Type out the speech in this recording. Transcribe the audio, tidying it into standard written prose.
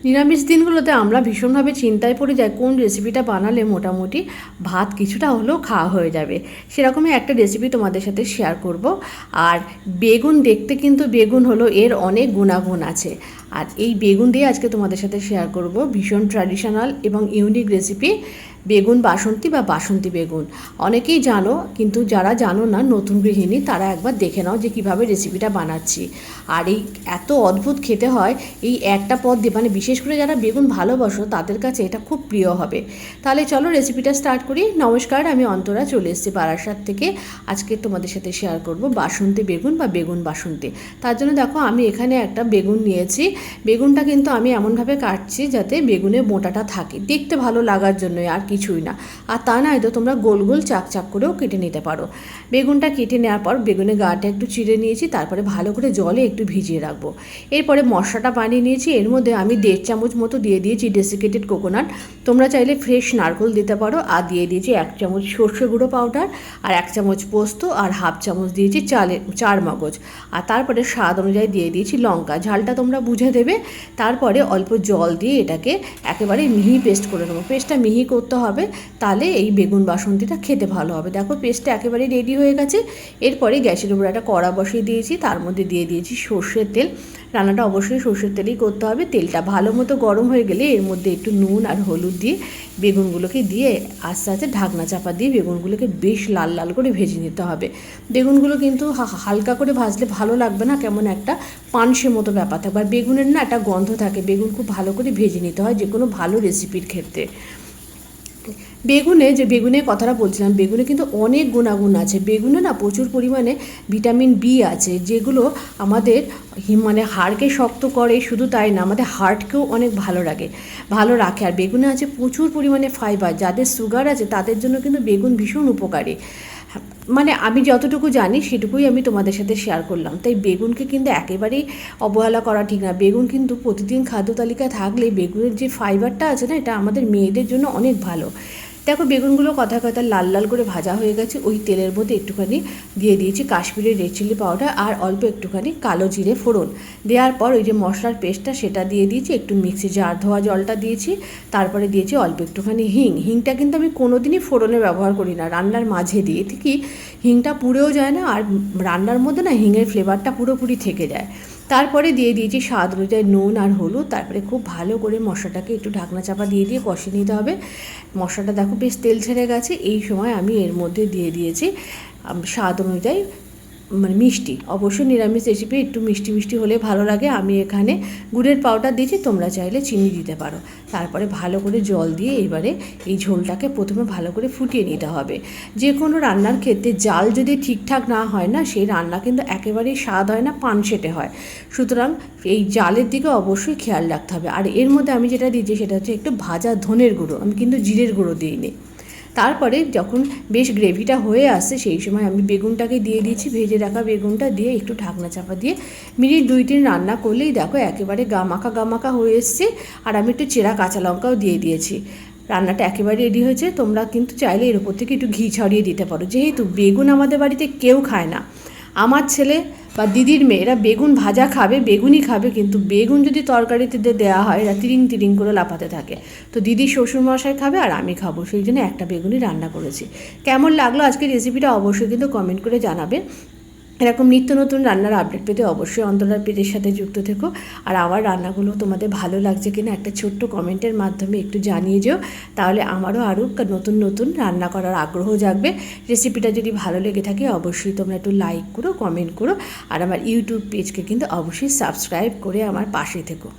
নিরামিষ দিনগুলোতে আমরা ভীষণভাবে চিন্তায় পড়ে যাই কোন রেসিপিটা বানালে মোটামুটি ভাত কিছুটা হলেও খাওয়া হয়ে যাবে। সেরকমই একটা রেসিপি তোমাদের সাথে শেয়ার করব। আর বেগুন দেখতে কিন্তু বেগুন হলো এর অনেক গুণাগুণ আছে। আর এই বেগুন দিয়ে আজকে তোমাদের সাথে শেয়ার করব ভীষণ ট্র্যাডিশনাল এবং ইউনিক রেসিপি, বেগুন বাসন্তী বা বাসন্তী বেগুন। অনেকেই জানো, কিন্তু যারা জানো না নতুন গৃহিণী তারা একবার দেখে নাও যে কীভাবে রেসিপিটা বানাচ্ছি। আর এই এত অদ্ভুত খেতে হয়, এই একটা পদ দিয়ে মানে বিশেষ করে যারা বেগুন ভালোবাসো তাদের কাছে এটা খুব প্রিয় হবে। তাহলে চলো রেসিপিটা স্টার্ট করি। নমস্কার, আমি অন্তরা, চলে এসেছি বারাসাত থেকে। আজকে তোমাদের সাথে শেয়ার করব বাসন্তী বেগুন বা বেগুন বাসন্তী। তার জন্য দেখো আমি এখানে একটা বেগুন নিয়েছি। বেগুনটা কিন্তু আমি এমনভাবে কাটছি যাতে বেগুনের মোটাটা থাকে, দেখতে ভালো লাগার জন্য, আর কিছুই না। আর তা নয় তো তোমরা গোল গোল চাক চাক করেও কেটে নিতে পারো। বেগুনটা কেটে নেওয়ার পর বেগুনের গাটা একটু চিড়ে নিয়েছি, তারপরে ভালো করে জলে একটু ভিজিয়ে রাখবো। এরপরে মশলাটা বানিয়ে নিয়েছি। এর মধ্যে আমি 1.5 চামচ মতো দিয়ে দিয়েছি ডেসিকেটেড কোকোনাট। তোমরা চাইলে ফ্রেশ নারকেল দিতে পারো। আর দিয়ে দিয়েছি 1 চামচ সর্ষে গুঁড়ো পাউডার, আর 1 চামচ পোস্ত, আর 1/2 চামচ দিয়েছি চার মগজ। আর তারপরে স্বাদ অনুযায়ী দিয়ে দিয়েছি লঙ্কা। ঝালটা তোমরা বুঝে দেবে। তারপরে অল্প জল দিয়ে এটাকে একেবারে মিহি পেস্ট করে নেবো। পেস্টটা মিহি করতে হবে, তাহলে এই বেগুন বাসন্তীটা খেতে ভালো হবে। দেখো পেস্টটা একেবারে রেডি হয়ে গেছে। এরপরে গ্যাসের উপর একটা কড়া বসিয়ে দিয়েছি, তার মধ্যে দিয়ে দিয়েছি সর্ষের তেল। রান্নাটা অবশ্যই সর্ষের তেলেই করতে হবে। তেলটা ভালো মতো গরম হয়ে গেলে এর মধ্যে একটু নুন আর হলুদ দিয়ে বেগুনগুলোকে দিয়ে আস্তে আস্তে ঢাকনা চাপা দিয়ে বেগুনগুলোকে বেশ লাল লাল করে ভেজে নিতে হবে। বেগুনগুলো কিন্তু হালকা করে ভাজলে ভালো লাগবে না, কেমন একটা পানসে মতো ব্যাপার থাকবে। আর বেগুনের না একটা গন্ধ থাকে। বেগুন খুব ভালো করে ভেজে নিতে হয় যে কোনো ভালো রেসিপির ক্ষেত্রে। বেগুনের কথাটা বলছিলাম, বেগুনে কিন্তু অনেক গুণাগুণ আছে। বেগুনে না প্রচুর পরিমাণে ভিটামিন বি আছে, যেগুলো আমাদের মানে হাড়কে শক্ত করে। শুধু তাই না, আমাদের হার্টকেও অনেক ভালো রাখে। আর বেগুনে আছে প্রচুর পরিমাণে ফাইবার। যাদের সুগার আছে তাদের জন্য কিন্তু বেগুন ভীষণ উপকারী। মানে আমি যতটুকু জানি সেটুকুই আমি তোমাদের সাথে শেয়ার করলাম। তাই বেগুনকে কিন্তু একেবারেই অবহেলা করা ঠিক না। বেগুন কিন্তু প্রতিদিন খাদ্য তালিকায় থাকলে বেগুনের যে ফাইবারটা আছে না, এটা আমাদের মেয়েদের জন্য অনেক ভালো। দেখো বেগুনগুলো কথা লাল লাল করে ভাজা হয়ে গেছে। ওই তেলের মধ্যে একটুখানি দিয়ে দিয়েছি কাশ্মীরি রেড চিলি পাউডার আর অল্প একটুখানি কালো জিরে ফোড়ন। দেওয়ার পর ওই যে মশলার পেস্টটা সেটা দিয়ে দিয়েছি, একটু মিক্সি জার ধোয়া জলটা দিয়েছি। তারপরে দিয়েছি অল্প একটুখানি হিংটা কিন্তু আমি কোনোদিনই ফোড়নে ব্যবহার করি না, রান্নার মাঝে দিয়ে কি হিংটা পুড়েও যায় না, আর রান্নার মধ্যে না হিঙের ফ্লেভারটা পুরোপুরি থেকে যায়। তারপরে দিয়ে দিয়েছি স্বাদ অনুযায়ী নুন আর হলুদ। তারপরে খুব ভালো করে মশলাটাকে একটু ঢাকনা চাপা দিয়ে কষিয়ে নিতে হবে। মশলাটা দেখো বেশ তেল ছেড়ে গেছে। এই সময় আমি এর মধ্যে দিয়ে দিয়েছি স্বাদ অনুযায়ী মানে মিষ্টি। অবশ্যই নিরামিষ রেসিপি একটু মিষ্টি মিষ্টি হলে ভালো লাগে। আমি এখানে গুড়ের পাউডার দিয়েছি, তোমরা চাইলে চিনি দিতে পারো। তারপরে ভালো করে জল দিয়ে এবারে এই ঝোলটাকে প্রথমে ভালো করে ফুটিয়ে নিতে হবে। যে কোনো রান্নার ক্ষেত্রে জাল যদি ঠিকঠাক না হয় না, সেই রান্না কিন্তু একেবারেই স্বাদ হয় না, পানসেটে হয়। সুতরাং এই জালের দিকে অবশ্যই খেয়াল রাখতে হবে। আর এর মধ্যে আমি যেটা দিয়েছি সেটা হচ্ছে একটু ভাজা ধনের গুঁড়ো, আমি কিন্তু জিরের গুঁড়ো দিইনি। তারপরে যখন বেশ গ্রেভিটা হয়ে আসছে সেই সময় আমি বেগুনটাকে দিয়ে দিয়েছি। ভেজে রাখা বেগুনটা দিয়ে একটু ঢাকনা চাপা দিয়ে মিনিট 2-3 রান্না করলেই দেখো একেবারে গামাখা হয়ে এসছে। আর আমি একটু চেরা কাঁচা লঙ্কাও দিয়ে দিয়েছি। রান্নাটা একেবারে রেডি হয়েছে। তোমরা কিন্তু চাইলে এর উপর থেকে একটু ঘি ছড়িয়ে দিতে পারো। যেহেতু বেগুন আমাদের বাড়িতে কেউ খায় না, আমার ছেলে বা দিদির মেয়েরা বেগুন ভাজা খাবে, বেগুনই খাবে, কিন্তু বেগুন যদি তরকারিতে দেওয়া হয় এরা তিরিং তিরিং করে লাফাতে থাকে। তো দিদি শ্বশুরমশাই খাবে আর আমি খাবো, সেই জন্য একটা বেগুনই রান্না করেছি। কেমন লাগলো আজকের রেসিপিটা অবশ্যই কিন্তু কমেন্ট করে জানাবে। এরকম নিত্য নতুন রান্নার আপডেট পেতে অবশ্যই অন্তরার পেজের সাথে যুক্ত থেকো। আর আমার রান্নাগুলো তোমাদের ভালো লাগছে কিনা একটা ছোট্ট কমেন্টের মাধ্যমে একটু জানিয়ে যেও, তাহলে আমারও আরও নতুন নতুন রান্না করার আগ্রহ জাগবে। রেসিপিটা যদি ভালো লেগে থাকে অবশ্যই তোমরা একটু লাইক করো, কমেন্ট করো, আর আমার ইউটিউব পেজকে কিন্তু অবশ্যই সাবস্ক্রাইব করে আমার পাশে থেকো।